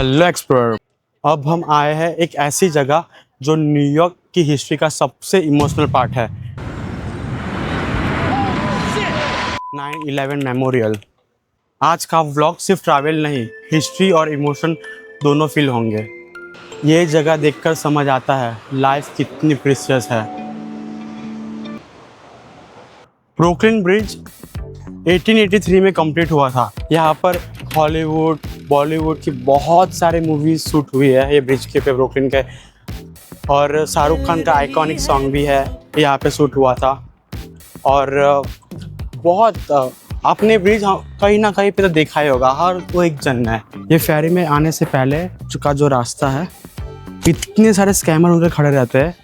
Hello explorer. अब हम आए हैं एक ऐसी जगह जो न्यूयॉर्क की हिस्ट्री का सबसे इमोशनल पार्ट है, 9/11 मेमोरियल। आज का व्लॉग सिर्फ ट्रैवल नहीं, हिस्ट्री और इमोशन दोनों फील होंगे। ये जगह देखकर समझ आता है लाइफ कितनी प्रीशियस है। ब्रुकलिन ब्रिज 1883 में कंप्लीट हुआ था। यहाँ पर हॉलीवुड, बॉलीवुड की बहुत सारे मूवीज शूट हुई है ये ब्रिज के पे, ब्रुकलिन के। और शाहरुख खान का आइकॉनिक सॉन्ग भी है, यहाँ पे शूट हुआ था। और बहुत आपने ब्रिज कहीं ना कहीं पे तो देखा ही होगा, हर कोई एक जन है। ये फेरी में आने से पहले का जो रास्ता है, इतने सारे स्कैमर उधर खड़े रहते हैं।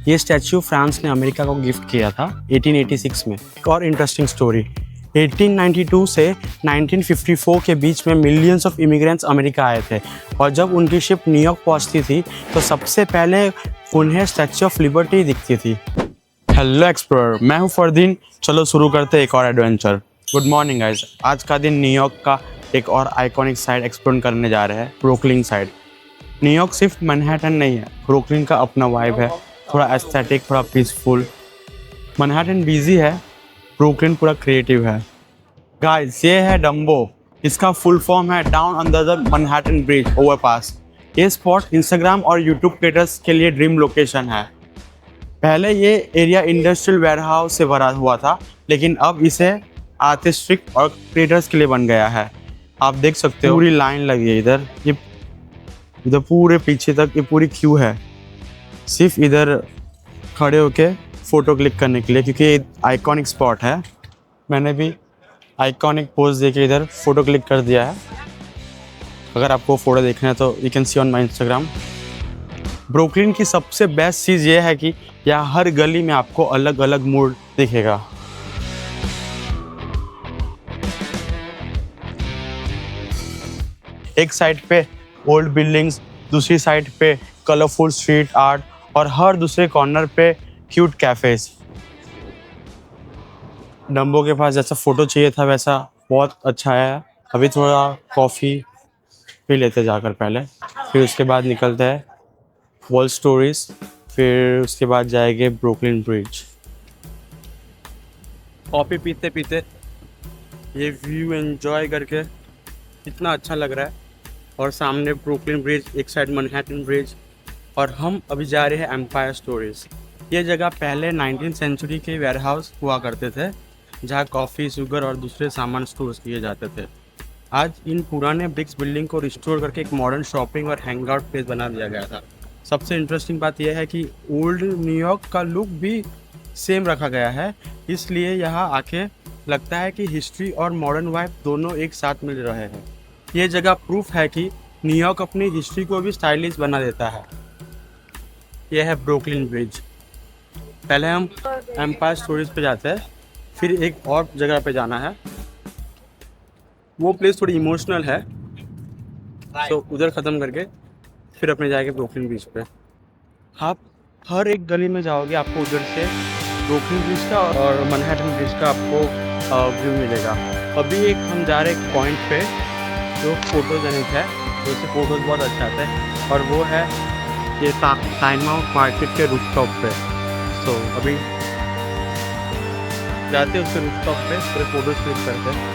ये स्टैच्यू फ्रांस ने अमेरिका को गिफ्ट किया था 1886 में। एक और इंटरेस्टिंग स्टोरी, 1892 से 1954 के बीच में मिलियंस ऑफ इमिग्रेंट्स अमेरिका आए थे, और जब उनकी शिप न्यूयॉर्क पहुंचती थी तो सबसे पहले उन्हें स्टैच्यू ऑफ लिबर्टी दिखती थी। हेलो एक्सप्लोरर, मैं हूं फरदीन। चलो शुरू करते एक और एडवेंचर। Good morning guys. आज का दिन न्यूयॉर्क का एक और आइकॉनिक साइड एक्सप्लोर करने जा रहे हैं, ब्रुकलिन साइड। न्यूयॉर्क सिर्फ मैनहट्टन नहीं है, ब्रुकलिन का अपना वाइब है, थोड़ा एस्थेटिक, थोड़ा पीसफुल। मैनहट्टन बिजी है, ब्रुकलिन पूरा क्रिएटिव है। गाइस, ये है डम्बो। इसका फुल फॉर्म है down under the Manhattan bridge overpass. ये स्पॉट इंस्टाग्राम और यूट्यूब क्रिएटर्स के लिए ड्रीम लोकेशन है। पहले ये एरिया इंडस्ट्रियल वेयरहाउस से भरा हुआ था, लेकिन अब इसे आर्टिस्टिक और क्रिएटर्स के लिए बन गया है। आप देख सकते हो पूरी लाइन लगी है इधर, ये इधर पूरे पीछे तक ये पूरी क्यू है, सिर्फ इधर खड़े होके फ़ोटो क्लिक करने के लिए, क्योंकि ये आइकॉनिक स्पॉट है। मैंने भी आइकॉनिक पोज देके इधर फ़ोटो क्लिक कर दिया है। अगर आपको फ़ोटो देखना है तो you can see on my Instagram. Brooklyn की सबसे बेस्ट चीज़ ये है कि यहाँ हर गली में आपको अलग अलग मूड दिखेगा। एक साइड पे ओल्ड बिल्डिंग्स, दूसरी साइड पे कलरफुल स्ट्रीट आर्ट, और हर दूसरे कॉर्नर पे क्यूट कैफेज। डम्बो के पास जैसा फ़ोटो चाहिए था वैसा बहुत अच्छा है। अभी थोड़ा कॉफ़ी पी लेते जाकर पहले, फिर उसके बाद निकलते हैं वॉल स्टोरीज, फिर उसके बाद जाएंगे ब्रुकलिन ब्रिज। कॉफ़ी पीते पीते ये व्यू एंजॉय करके कितना अच्छा लग रहा है। और सामने ब्रुकलिन ब्रिज, एक साइड मैनहट्टन ब्रिज, और हम अभी जा रहे हैं एम्पायर स्टोरीज। ये जगह पहले 19th सेंचुरी के वेयरहाउस हुआ करते थे, जहाँ कॉफ़ी, शुगर और दूसरे सामान स्टोर किए जाते थे। आज इन पुराने ब्रिक्स बिल्डिंग को रिस्टोर करके एक मॉडर्न शॉपिंग और हैंग आउट प्लेस बना दिया गया था। सबसे इंटरेस्टिंग बात यह है कि ओल्ड न्यूयॉर्क का लुक भी सेम रखा गया है, इसलिए यहाँ आके लगता है कि हिस्ट्री और मॉडर्न वाइब दोनों एक साथ मिल रहे हैं। ये जगह प्रूफ है कि न्यूयॉर्क अपनी हिस्ट्री को भी स्टाइलिश बना देता है। यह है ब्रुकलिन ब्रिज। पहले हम एम्पायर स्टोरीज पे जाते हैं, फिर एक और जगह पे जाना है। वो प्लेस थोड़ी इमोशनल है, तो उधर ख़त्म करके फिर अपने जाएंगे ब्रुकलिन ब्रिज पे। आप हर एक गली में जाओगे, आपको उधर से ब्रुकलिन ब्रिज का और मैनहट्टन ब्रिज का आपको व्यू मिलेगा। अभी एक हम जा रहे हैं एक पॉइंट पे जो फोटोजेनिक है, तो उससे फोटोज बहुत अच्छा आता है, और वो है ये टाइम आउट मार्केट के रूफटॉप पे। तो अभी जाते हैं उसके रूफटॉप पे, पूरे फोटोज क्लिक करते हैं।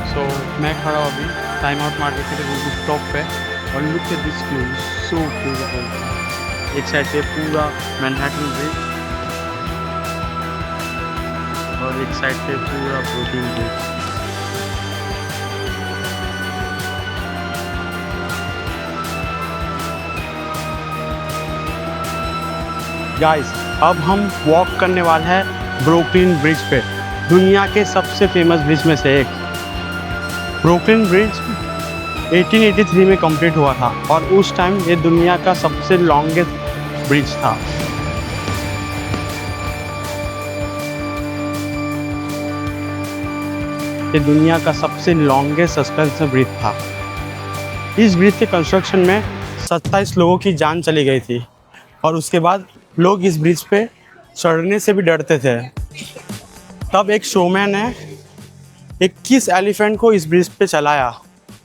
तो मैं खड़ा हूँ अभी टाइम आउट मार्केट के रूफटॉप पे, और look at this view, so beautiful. एक साइड पे पूरा मैनहट्टन ब्रिज और एक साइड पे पूरा ब्रुकलिन ब्रिज। गाइस, अब हम वॉक करने वाले हैं ब्रुकलिन ब्रिज पे, दुनिया के सबसे फेमस ब्रिज में से एक। ब्रुकलिन ब्रिज 1883 में कंप्लीट हुआ था, और उस टाइम ये दुनिया का सबसे लॉन्गेस्ट ब्रिज था। ये दुनिया का सबसे लॉन्गेस्ट सस्पेंशन ब्रिज था। इस ब्रिज के कंस्ट्रक्शन में 27 लोगों की जान चली गई थी और उसके बाद लोग इस ब्रिज पे चढ़ने से भी डरते थे। तब एक शोमैन ने 21 एलिफेंट को इस ब्रिज पे चलाया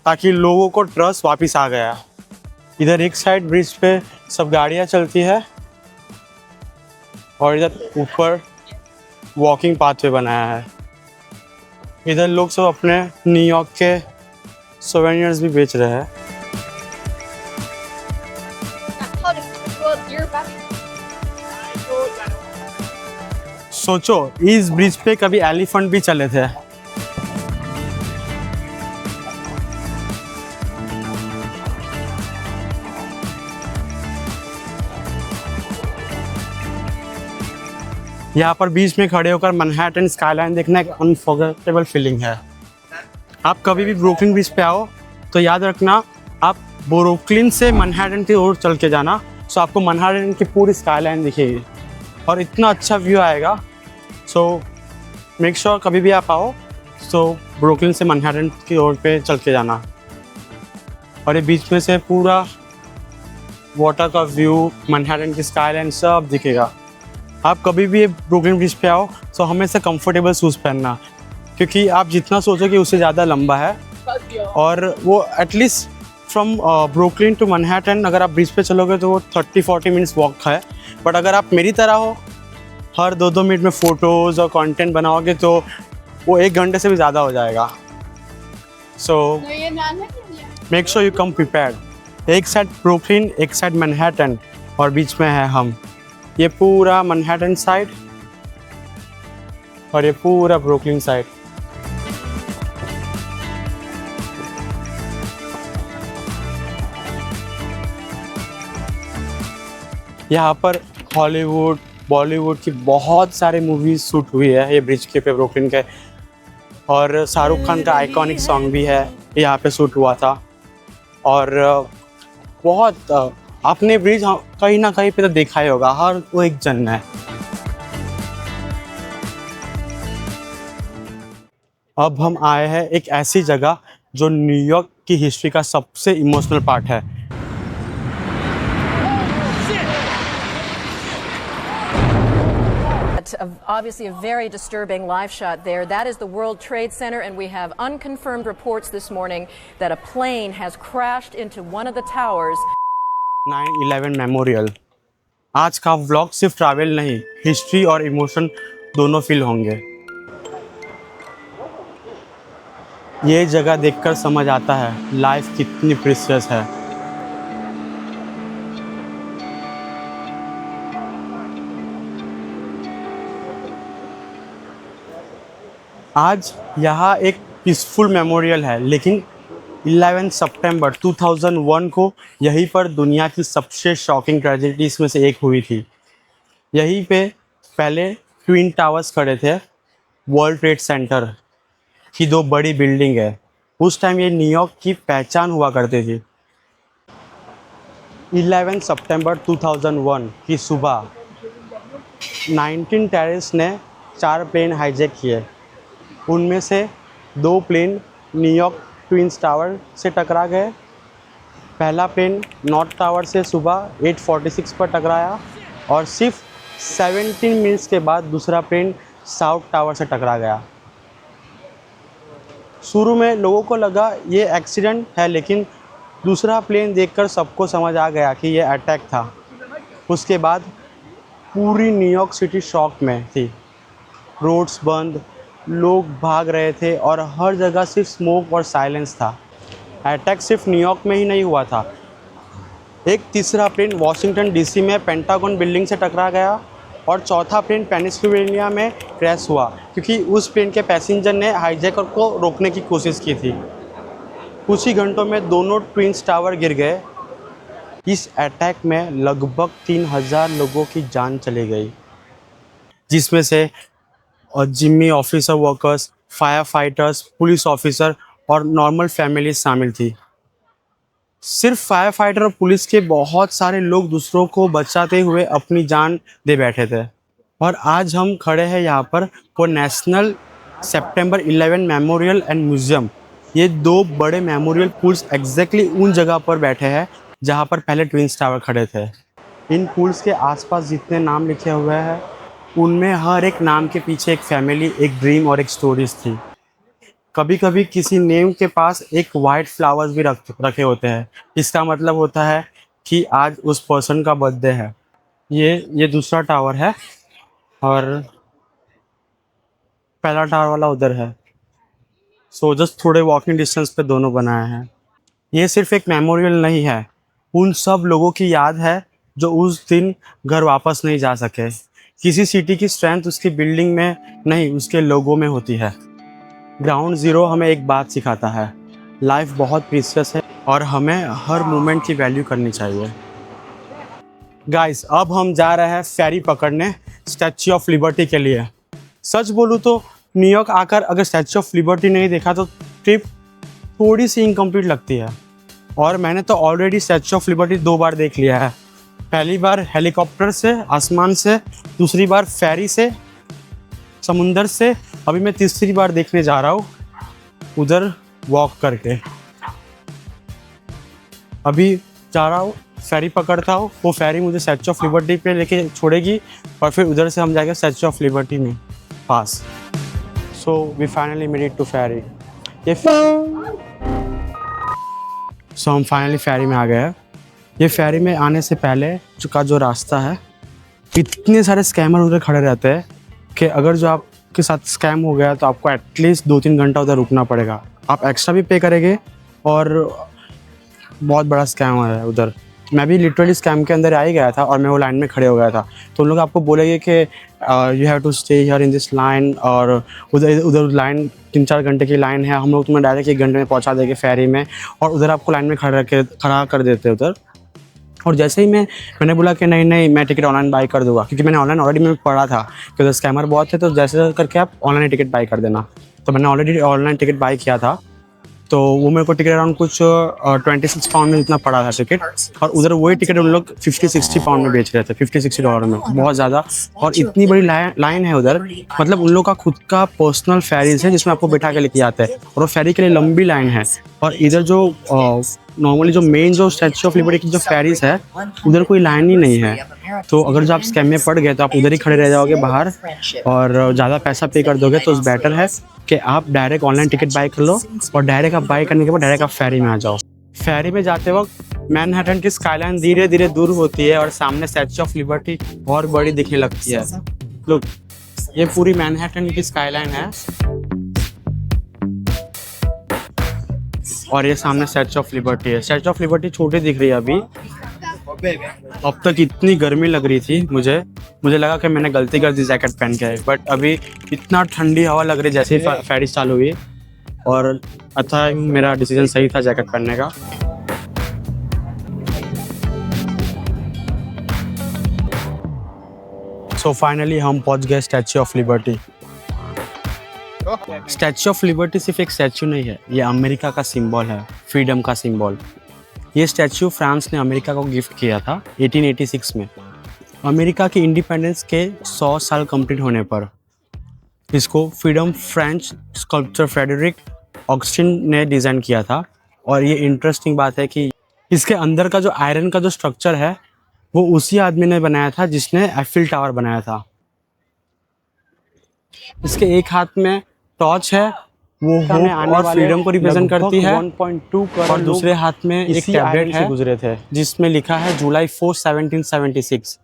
ताकि लोगों को ट्रस्ट वापस आ गया। इधर एक साइड ब्रिज पे सब गाड़ियाँ चलती है और इधर ऊपर वॉकिंग पाथवे बनाया है। इधर लोग सब अपने न्यूयॉर्क के सोवेनियर्स भी बेच रहे हैं। सोचो इस ब्रिज पे कभी एलिफेंट भी चले थे। यहाँ पर बीच में खड़े होकर मैनहट्टन स्काईलाइन देखना एक अनफॉरगेटेबल फीलिंग है। आप कभी भी ब्रुकलिन ब्रिज पे आओ तो याद रखना आप ब्रुकलिन से मैनहट्टन की ओर चल के जाना, सो आपको मैनहट्टन की पूरी स्काईलाइन दिखेगी और इतना अच्छा व्यू आएगा। सो मेक श्योर कभी भी आप आओ तो ब्रुकलिन से मैनहट्टन की ओर पे चल के जाना। और ये बीच में से पूरा वाटर का व्यू, मैनहट्टन की स्काईलाइन सब दिखेगा। आप कभी भी ब्रुकलिन ब्रिज पे आओ तो हमेशा कंफर्टेबल शूज़ पहनना, क्योंकि आप जितना सोचोगे उससे ज़्यादा लंबा है और वो at least from Brooklyn to Manhattan अगर आप ब्रिज पे चलोगे तो वो 30-40 मिनट्स वॉक है। बट अगर आप मेरी तरह हो हर 2-2 मिनट में फ़ोटोज़ और कंटेंट बनाओगे तो वो 1 घंटे से भी ज़्यादा हो जाएगा। So make sure you come prepared. एक साइड ब्रुकलिन, एक साइड मैनहट्टन और बीच में है हम। ये पूरा मैनहट्टन साइड और ये पूरा ब्रुकलिन साइड। यहाँ पर हॉलीवुड, बॉलीवुड की बहुत सारे मूवीज शूट हुई है ये ब्रिज के पे ब्रुकलिन के, और शाहरुख खान का आइकॉनिक सॉन्ग भी है यहाँ पे शूट हुआ था। और बहुत आपने ब्रिज कहीं ना कहीं पे तो देखा ही होगा, हर वो एक जन है। अब हम आए हैं एक ऐसी जगह जो न्यूयॉर्क की हिस्ट्री का सबसे इमोशनल पार्ट है। Obviously a very disturbing live shot there. That is the World Trade Center, and we have unconfirmed reports this morning that a plane has crashed into one of the towers. 9/11 memorial. आज का vlog सिर्फ travel नहीं, history और emotion दोनों feel होंगे। ये जगह देखकर समझ आता है लाइफ कितनी प्रीशियस है। आज यहाँ एक पीसफुल मेमोरियल है, लेकिन 11 सितंबर 2001 को यहीं पर दुनिया की सबसे शॉकिंग ट्रेजेडीज़ में से एक हुई थी। यहीं पे पहले ट्विन टावर्स खड़े थे, वर्ल्ड ट्रेड सेंटर की 2 बड़ी बिल्डिंग है। उस टाइम ये न्यूयॉर्क की पहचान हुआ करती थी। 11 सितंबर 2001 की सुबह 19 टेररिस्ट ने 4 प्लेन हाईजैक किए। उनमें से 2 प्लेन न्यूयॉर्क ट्विन्स टावर से टकरा गए। पहला प्लेन नॉर्थ टावर से सुबह 8:46 पर टकराया और सिर्फ 17 मिनट्स के बाद दूसरा प्लेन साउथ टावर से टकरा गया। शुरू में लोगों को लगा ये एक्सीडेंट है, लेकिन दूसरा प्लेन देखकर सबको समझ आ गया कि ये अटैक था। उसके बाद पूरी न्यूयॉर्क सिटी शॉक में थी। रोड्स बंद, लोग भाग रहे थे और हर जगह सिर्फ स्मोक और साइलेंस था। अटैक सिर्फ न्यूयॉर्क में ही नहीं हुआ था। एक तीसरा प्लेन वाशिंगटन डीसी में पेंटागन बिल्डिंग से टकरा गया और चौथा प्लेन पेनिसिल्वेनिया में क्रैश हुआ, क्योंकि उस प्लेन के पैसेंजर ने हाईजैकर को रोकने की कोशिश की थी। कुछ ही घंटों में दोनों ट्विन्स टावर गिर गए। इस अटैक में लगभग 3000 लोगों की जान चली गई, जिसमें से Jimmy officer workers, fire fighters, police officer और नॉर्मल फैमिली शामिल थी। सिर्फ फायर फाइटर और पुलिस के बहुत सारे लोग दूसरों को बचाते हुए अपनी जान दे बैठे थे। और आज हम खड़े हैं यहाँ पर वो national September 11 memorial and museum. ये 2 बड़े मेमोरियल पुल्स एग्जैक्टली उन जगह पर बैठे हैं जहाँ पर पहले ट्विंस टावर खड़े थे। इन पूल्स के आसपास जितने नाम लिखे हुए हैं उनमें हर एक नाम के पीछे एक फैमिली, एक ड्रीम और एक स्टोरीज थी। कभी कभी किसी नेम के पास एक वाइट फ्लावर्स भी रखे होते हैं। इसका मतलब होता है कि आज उस पर्सन का बर्थडे है। ये दूसरा टावर है और पहला टावर वाला उधर है। सो जस्ट थोड़े वॉकिंग डिस्टेंस पे दोनों बनाए हैं। ये सिर्फ एक मेमोरियल नहीं है, उन सब लोगों की याद है जो उस दिन घर वापस नहीं जा सके। किसी सिटी की स्ट्रेंथ उसकी बिल्डिंग में नहीं, उसके लोगों में होती है। ग्राउंड ज़ीरो हमें एक बात सिखाता है, लाइफ बहुत प्रीशियस है और हमें हर मोमेंट की वैल्यू करनी चाहिए। गाइस, अब हम जा रहे हैं फेरी पकड़ने स्टैच्यू ऑफ लिबर्टी के लिए। सच बोलूँ तो न्यूयॉर्क आकर अगर स्टैच्यू ऑफ लिबर्टी नहीं देखा तो ट्रिप थोड़ी सी इनकम्प्लीट लगती है। और मैंने तो ऑलरेडी स्टैच्यू ऑफ लिबर्टी 2 बार देख लिया है। पहली बार हेलीकॉप्टर से, आसमान से, दूसरी बार फेरी से, समुंदर से, अभी मैं तीसरी बार देखने जा रहा हूँ उधर वॉक करके। अभी जा रहा हूँ, फेरी पकड़ता हूँ, वो फेरी मुझे स्टैच्यू ऑफ लिबर्टी पे लेके छोड़ेगी और फिर उधर से हम जाएंगे स्टैच्यू ऑफ लिबर्टी में पास। So we finally made it to ferry. So हम फाइनली फेरी में आ गए हैं। ये फेरी में आने से पहले जो रास्ता है, इतने सारे स्कैमर उधर खड़े रहते हैं कि अगर जो आपके साथ स्कैम हो गया तो आपको एटलीस्ट 2-3 घंटा उधर रुकना पड़ेगा। आप एक्स्ट्रा भी पे करेंगे और बहुत बड़ा स्कैम है उधर। मैं भी लिटरली स्कैम के अंदर आ ही गया था और मैं वो लाइन में खड़े हो गया था। तो उन लोग आपको बोलेंगे कि you have to stay here in this line, और उधर लाइन 3-4 घंटे की लाइन है, हम लोग तुम्हें डायरेक्ट 1 घंटे में पहुंचा देंगे फेरी में, और उधर आपको लाइन में खड़ा कर देते हैं उधर। और जैसे ही मैंने बोला कि नहीं मैं टिकट ऑनलाइन बाई कर दूंगा, क्योंकि मैंने ऑनलाइन ऑलरेडी में पढ़ा था कि उधर स्कैमर बहुत थे, तो जैसे करके आप ऑनलाइन टिकट बाई कर देना। तो मैंने ऑलरेडी ऑनलाइन टिकट बाई किया था, तो वो मेरे को टिकट अराउंड कुछ 26 पाउंड में इतना पड़ा था टिकट, और उधर वही टिकट उन लोग 50-60 पाउंड में बेच रहे थे, $50-60 में, बहुत ज़्यादा। और इतनी बड़ी लाइन है उधर, मतलब उन लोग का खुद का पर्सनल फेरीज है जिसमें आपको बैठा के लेके जाते हैं, और वो फेरी के लिए लंबी लाइन है। और इधर जो नॉर्मली जो मेन जो स्टैच्यू ऑफ लिबर्टी की जो फेरीज है उधर कोई लाइन ही नहीं है। तो अगर जो आप स्कैम में पड़ गए तो आप उधर ही खड़े रह जाओगे बाहर, और ज़्यादा पैसा पे कर दोगे। तो बेटर है कि आप डायरेक्ट ऑनलाइन टिकट बाई कर लो, और डायरेक्ट आप बाई करने के बाद डायरेक्ट आप फेरी में आ जाओ। फेरी में जाते वक्त मैनहट्टन की स्काईलाइन धीरे धीरे दूर होती है और सामने स्टैच्यू ऑफ लिबर्टी और बड़ी दिखने लगती है। लुक, ये पूरी मैनहट्टन की स्काईलाइन है और ये सामने स्टैच्यू ऑफ लिबर्टी है। स्टैच्यू ऑफ लिबर्टी छोटी दिख रही है अभी। अब तक इतनी गर्मी लग रही थी मुझे लगा कि मैंने गलती कर दी जैकेट पहन के, बट अभी इतना ठंडी हवा लग रही है जैसे ही फेरी चालू हुई, और अच्छा मेरा डिसीजन सही था जैकेट पहनने का। सो फाइनली हम पहुंच गए statue of liberty. Statue of liberty सिर्फ एक स्टैच्यू नहीं है, ये अमेरिका का सिंबल है, फ्रीडम का सिंबल। ये स्टैच्यू फ्रांस ने अमेरिका को गिफ्ट किया था 1886 में, अमेरिका की इंडिपेंडेंस के 100 साल कंप्लीट होने पर। इसको freedom French sculpture Frederic Auguste ने डिज़ाइन किया था। और ये इंटरेस्टिंग बात है कि इसके अंदर का जो आयरन का जो स्ट्रक्चर है वो उसी आदमी ने बनाया था जिसने एफिल टावर बनाया था। इसके एक हाथ में टॉर्च है, वो होप और फ्रीडम को रिप्रेजेंट करती है, 1.2 करोड़, और दूसरे हाथ में एक टैबलेट है गुजरे थे जिसमें लिखा है जुलाई 4, 1776,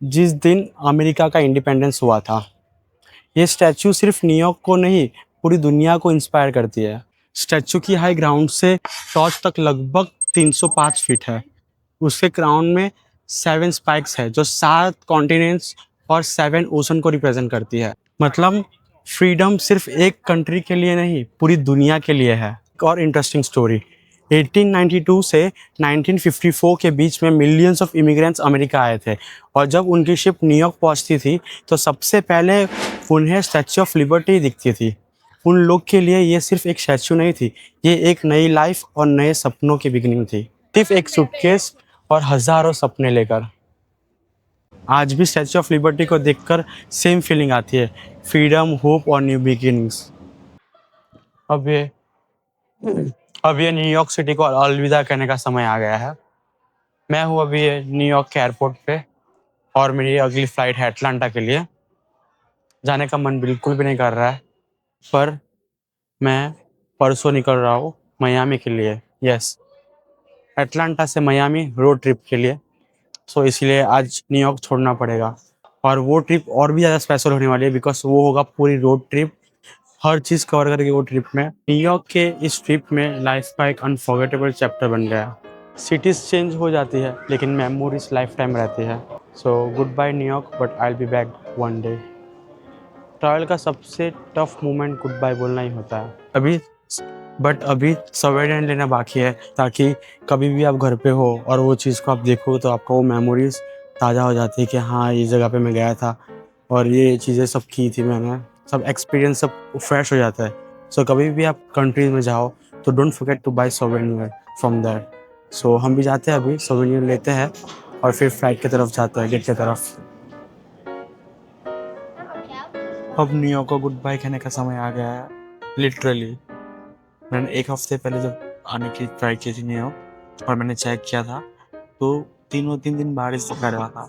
जिस दिन अमेरिका का इंडिपेंडेंस हुआ था। ये स्टैच्यू सिर्फ न्यूयॉर्क को नहीं, पूरी दुनिया को इंस्पायर करती है। स्टैच्यू की हाई ग्राउंड से टॉर्च तक लगभग 305 फीट है। उसके क्राउन में 7 स्पाइक्स है जो 7 कॉन्टिनेंट्स और 7 ओशन को रिप्रेजेंट करती है। मतलब फ्रीडम सिर्फ एक कंट्री के लिए नहीं, पूरी दुनिया के लिए है। एक और इंटरेस्टिंग स्टोरी, 1892 से 1954 के बीच में मिलियंस ऑफ इमिग्रेंट्स अमेरिका आए थे, और जब उनकी शिप न्यूयॉर्क पहुंचती थी तो सबसे पहले उन्हें स्टैच्यू ऑफ लिबर्टी दिखती थी। उन लोग के लिए ये सिर्फ एक स्टैच्यू नहीं थी, ये एक नई लाइफ और नए सपनों की बिगिनिंग थी। सिर्फ एक सूटकेस और हज़ारों सपने लेकर। आज भी स्टैच्यू ऑफ लिबर्टी को देखकर सेम फीलिंग आती है, फ्रीडम, होप और न्यू बिगिनिंग्स। अब ये न्यूयॉर्क सिटी को अलविदा कहने का समय आ गया है। मैं हूँ अभी न्यूयॉर्क के एयरपोर्ट पे और मेरी अगली फ़्लाइट है अटलांटा के लिए। जाने का मन बिल्कुल भी नहीं कर रहा है, पर मैं परसों निकल रहा हूँ मियामी के लिए। यस, अटलांटा से मियामी रोड ट्रिप के लिए। सो इसलिए आज न्यूयॉर्क छोड़ना पड़ेगा और वो ट्रिप और भी ज़्यादा स्पेशल होने वाली है बिकॉज़ वो होगा पूरी रोड ट्रिप, हर चीज़ कवर करके वो ट्रिप में। न्यूयॉर्क के इस ट्रिप में लाइफ़ का एक अनफॉरगेटेबल चैप्टर बन गया। सिटीज़ चेंज हो जाती है लेकिन मेमोरीज़ लाइफ टाइम रहती है। So good bye New York, but I will be back one day. Travel का सबसे टफ मोमेंट गुड बाय बोलना ही होता है। अभी सवेरियन लेना बाकी है ताकि कभी भी आप घर पे हो और वो चीज़ को आप देखो तो आपका वो मेमोरीज़ ताज़ा हो जाती है कि हाँ, इस जगह पे मैं गया था और ये चीज़ें सब की थी मैंने, सब एक्सपीरियंस सब फ्रेश हो जाता है। सो कभी भी आप कंट्रीज में जाओ तो don't forget to buy souvenir from there. So हम भी जाते हैं, अभी सोवेनियर लेते हैं और फिर फ्लाइट की तरफ जाते हैं, गेट की तरफ। अब न्यूयॉर्क को गुड बाय कहने का समय आ गया है, लिटरली। मैंने एक हफ्ते पहले जब आने की ट्राई की थी न्यूयॉर्क और मैंने चेक किया था तो तीनों 3 दिन बारिश दिखा रहा था,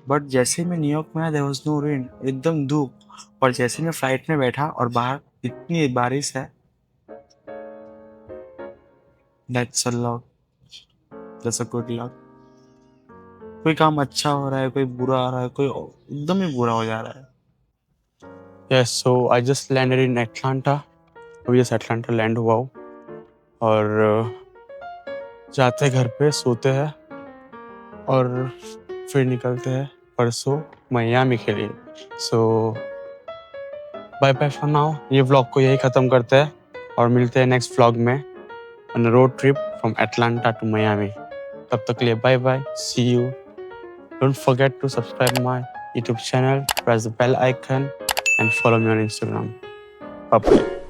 बट जैसे ही मैं न्यूयॉर्क में आया देयर वाज नो रेन, एकदम धूप। और जैसे ही मैं फ्लाइट में बैठा और बाहर इतनी बारिश है, that's a luck, that's a good luck. कोई काम अच्छा हो रहा है, कोई बुरा आ रहा है, कोई एकदम ही बुरा हो जा रहा है। Yes, so I just landed in Atlanta. अभी जस्ट एटलांटा लैंड हुआ हूँ और जाते हैं घर पे, सोते हैं और फिर निकलते हैं परसों मियामी के लिए। So bye bye for now. ये व्लॉग को यही ख़त्म करते हैं और मिलते हैं नेक्स्ट व्लॉग में on road trip from Atlanta to Miami. तब तक के लिए bye bye, see you. Don't forget to subscribe my YouTube channel, press the bell icon and follow me on Instagram. Bye bye.